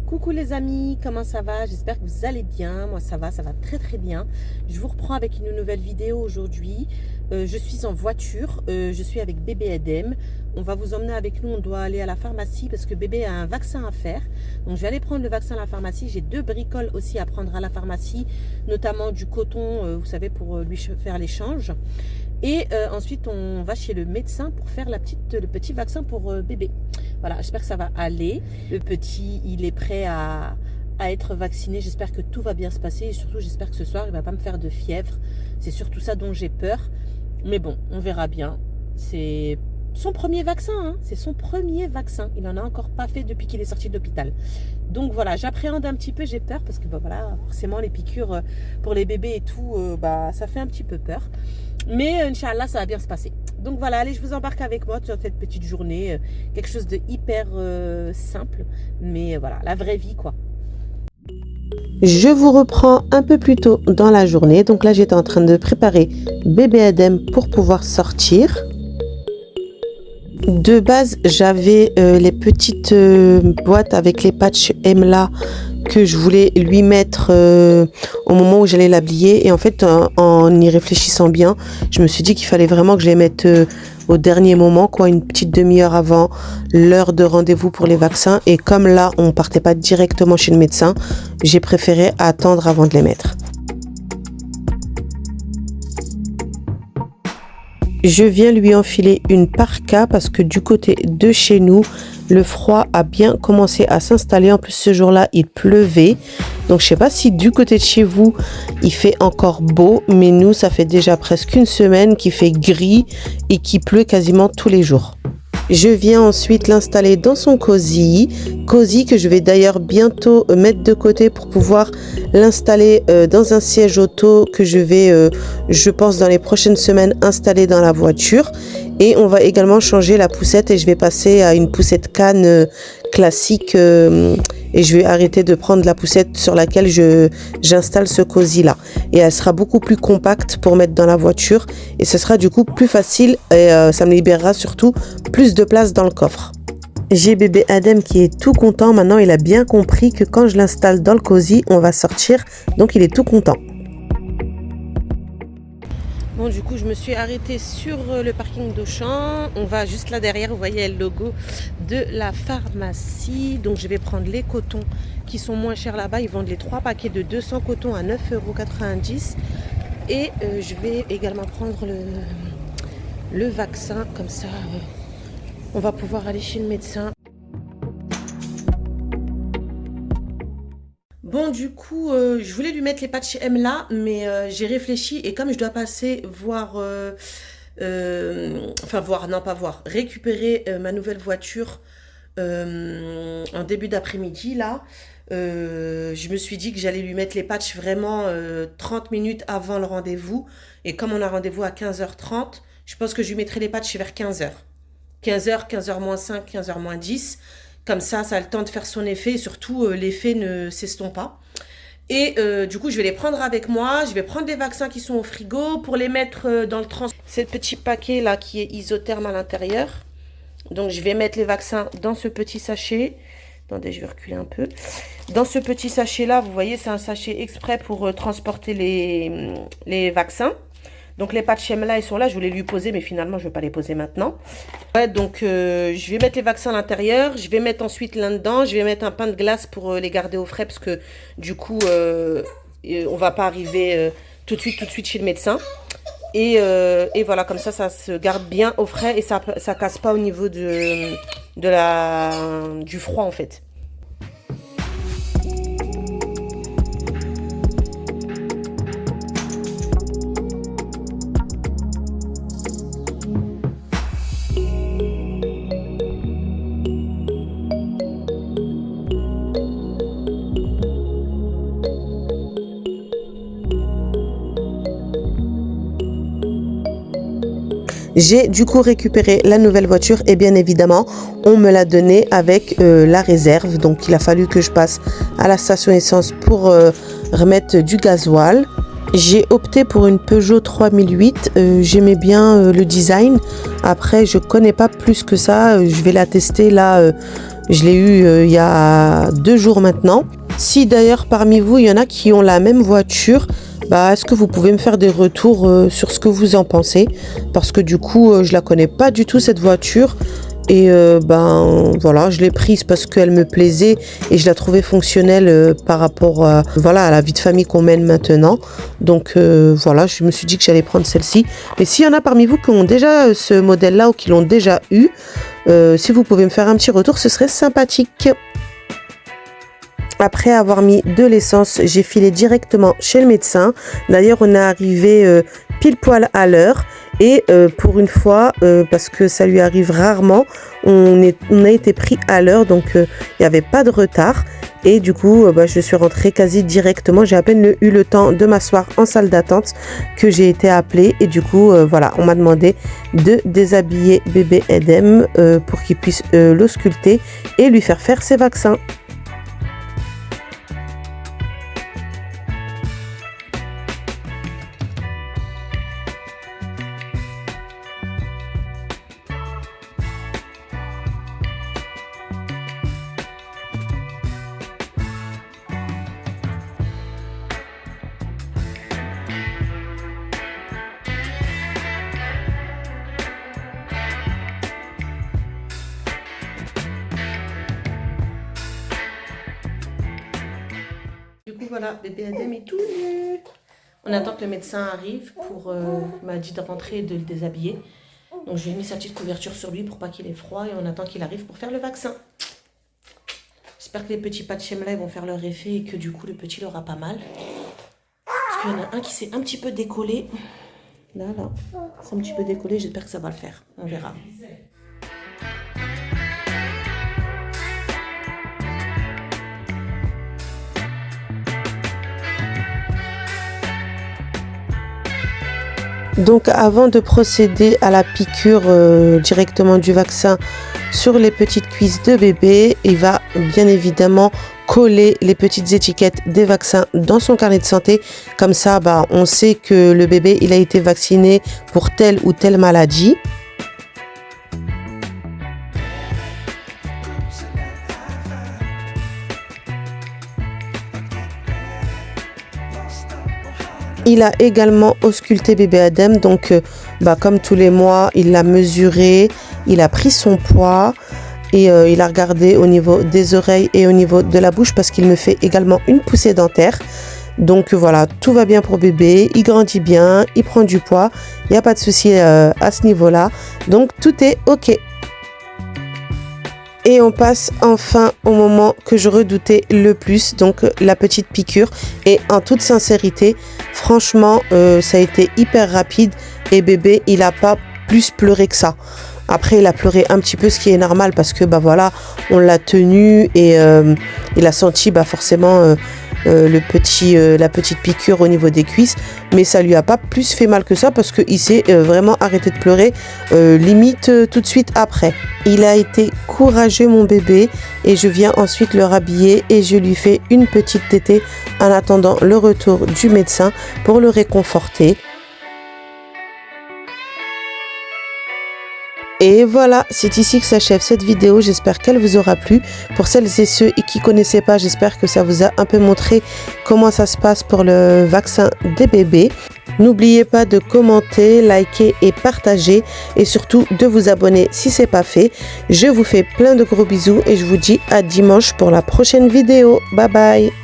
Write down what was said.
Coucou les amis, comment ça va? J'espère que vous allez bien. Moi ça va très très bien. Je vous reprends avec une nouvelle vidéo aujourd'hui. Je suis en voiture, je suis avec bébé Adem. On va vous emmener avec nous, on doit aller à la pharmacie parce que bébé a un vaccin à faire. Donc je vais aller prendre le vaccin à la pharmacie. J'ai 2 bricoles aussi à prendre à la pharmacie, notamment du coton, vous savez, pour lui faire l'échange. Et ensuite on va chez le médecin pour faire le petit vaccin pour bébé. Voilà, j'espère que ça va aller. Le petit, il est prêt à être vacciné. J'espère que tout va bien se passer. Et surtout, j'espère que ce soir, il ne va pas me faire de fièvre. C'est surtout ça dont j'ai peur. Mais bon, on verra bien. C'est son premier vaccin. Hein. C'est son premier vaccin. Il n'en a encore pas fait depuis qu'il est sorti de l'hôpital. Donc voilà, j'appréhende un petit peu. J'ai peur parce que bah, voilà, forcément, les piqûres pour les bébés et tout, ça fait un petit peu peur. Mais Inch'Allah, ça va bien se passer. Donc voilà, allez, je vous embarque avec moi sur cette petite journée. Quelque chose de hyper simple. Mais voilà, la vraie vie, quoi. Je vous reprends un peu plus tôt dans la journée. Donc là, j'étais en train de préparer bébé Adem pour pouvoir sortir. De base, j'avais les petites boîtes avec les patchs Emla que je voulais lui mettre au moment où j'allais l'habiller. Et en fait, en y réfléchissant bien, je me suis dit qu'il fallait vraiment que je les mette au dernier moment, quoi, une petite demi-heure avant l'heure de rendez-vous pour les vaccins. Et comme là, on partait pas directement chez le médecin, j'ai préféré attendre avant de les mettre. Je viens lui enfiler une parka parce que du côté de chez nous, le froid a bien commencé à s'installer. En plus, ce jour-là, il pleuvait. Donc, je sais pas si du côté de chez vous, il fait encore beau. Mais nous, ça fait déjà presque une semaine qu'il fait gris et qu'il pleut quasiment tous les jours. Je viens ensuite l'installer dans son cosy que je vais d'ailleurs bientôt mettre de côté pour pouvoir l'installer dans un siège auto que je vais, je pense dans les prochaines semaines, installer dans la voiture. Et on va également changer la poussette et je vais passer à une poussette canne classique et je vais arrêter de prendre la poussette sur laquelle j'installe ce cosy là. Et elle sera beaucoup plus compacte pour mettre dans la voiture et ce sera du coup plus facile et ça me libérera surtout plus de place dans le coffre. J'ai bébé Adem qui est tout content. Maintenant, il a bien compris que quand je l'installe dans le cosy, on va sortir. Donc, il est tout content. Bon, du coup, je me suis arrêtée sur le parking d'Auchan. On va juste là derrière, vous voyez le logo de la pharmacie. Donc, je vais prendre les cotons qui sont moins chers là-bas. Ils vendent les 3 paquets de 200 cotons à 9,90 €. Et je vais également prendre le vaccin. Comme ça, on va pouvoir aller chez le médecin. Bon, du coup, je voulais lui mettre les patchs Emla, mais j'ai réfléchi et comme je dois passer récupérer ma nouvelle voiture en début d'après-midi, là, je me suis dit que j'allais lui mettre les patchs vraiment 30 minutes avant le rendez-vous. Et comme on a rendez-vous à 15h30, je pense que je lui mettrai les patchs vers 15h. 15h, 15h moins 5, 15h moins 10. Comme ça a le temps de faire son effet et surtout l'effet ne s'estompe pas. Et du coup, je vais les prendre avec moi. Je vais prendre des vaccins qui sont au frigo pour les mettre dans le transport. C'est le petit paquet là qui est isotherme à l'intérieur. Donc, je vais mettre les vaccins dans ce petit sachet. Attendez, je vais reculer un peu. Dans ce petit sachet là, vous voyez, c'est un sachet exprès pour transporter les vaccins. Donc les patchs là, ils sont là, je voulais lui poser, mais finalement, je ne vais pas les poser maintenant. Ouais, donc je vais mettre les vaccins à l'intérieur, je vais mettre ensuite là-dedans, je vais mettre un pain de glace pour les garder au frais, parce que du coup, on ne va pas arriver tout de suite chez le médecin. Et voilà, comme ça se garde bien au frais et ça ne casse pas au niveau du froid en fait. J'ai du coup récupéré la nouvelle voiture et bien évidemment, on me l'a donnée avec la réserve. Donc, il a fallu que je passe à la station essence pour remettre du gasoil. J'ai opté pour une Peugeot 3008, j'aimais bien le design. Après, je connais pas plus que ça, je vais la tester là, je l'ai eu il y a 2 jours maintenant. Si d'ailleurs parmi vous, il y en a qui ont la même voiture, est-ce que vous pouvez me faire des retours sur ce que vous en pensez? Parce que du coup, je la connais pas du tout cette voiture. Et voilà, je l'ai prise parce qu'elle me plaisait et je la trouvais fonctionnelle par rapport à la vie de famille qu'on mène maintenant. Donc voilà, je me suis dit que j'allais prendre celle-ci. Mais s'il y en a parmi vous qui ont déjà ce modèle-là ou qui l'ont déjà eu, si vous pouvez me faire un petit retour, ce serait sympathique. Après avoir mis de l'essence, j'ai filé directement chez le médecin. D'ailleurs, on est arrivé pile poil à l'heure. Et pour une fois, parce que ça lui arrive rarement, on a été pris à l'heure, donc il n'y avait pas de retard. Et du coup, je suis rentrée quasi directement. J'ai à peine eu le temps de m'asseoir en salle d'attente que j'ai été appelée. Et du coup, on m'a demandé de déshabiller bébé Edem pour qu'il puisse l'ausculter et lui faire ses vaccins. Du coup, voilà, bébé Adem est tout nu. On attend que le médecin arrive pour... il m'a dit de rentrer et de le déshabiller. Donc, j'ai mis sa petite couverture sur lui pour pas qu'il ait froid. Et on attend qu'il arrive pour faire le vaccin. J'espère que les petits patchs là vont faire leur effet et que du coup, le petit l'aura pas mal. Parce qu'il y en a un qui s'est un petit peu décollé. Là. C'est un petit peu décollé. J'espère que ça va le faire. On verra. Donc avant de procéder à la piqûre directement du vaccin sur les petites cuisses de bébé, il va bien évidemment coller les petites étiquettes des vaccins dans son carnet de santé. Comme ça, on sait que le bébé il a été vacciné pour telle ou telle maladie. Il a également ausculté bébé Adem, donc comme tous les mois, il l'a mesuré, il a pris son poids et il a regardé au niveau des oreilles et au niveau de la bouche parce qu'il me fait également une poussée dentaire. Donc voilà, tout va bien pour bébé, il grandit bien, il prend du poids, il n'y a pas de souci à ce niveau-là, donc tout est ok. Et on passe enfin au moment que je redoutais le plus, donc la petite piqûre. Et en toute sincérité, franchement, ça a été hyper rapide et bébé, il n'a pas plus pleuré que ça. Après, il a pleuré un petit peu, ce qui est normal parce que on l'a tenu et il a senti forcément la petite piqûre au niveau des cuisses, mais ça lui a pas plus fait mal que ça parce qu'il s'est vraiment arrêté de pleurer limite tout de suite après. Il a été courageux mon bébé et je viens ensuite le rhabiller et je lui fais une petite tétée en attendant le retour du médecin pour le réconforter. Et voilà, c'est ici que s'achève cette vidéo. J'espère qu'elle vous aura plu. Pour celles et ceux qui ne connaissaient pas, j'espère que ça vous a un peu montré comment ça se passe pour le vaccin des bébés. N'oubliez pas de commenter, liker et partager et surtout de vous abonner si ce n'est pas fait. Je vous fais plein de gros bisous et je vous dis à dimanche pour la prochaine vidéo. Bye bye.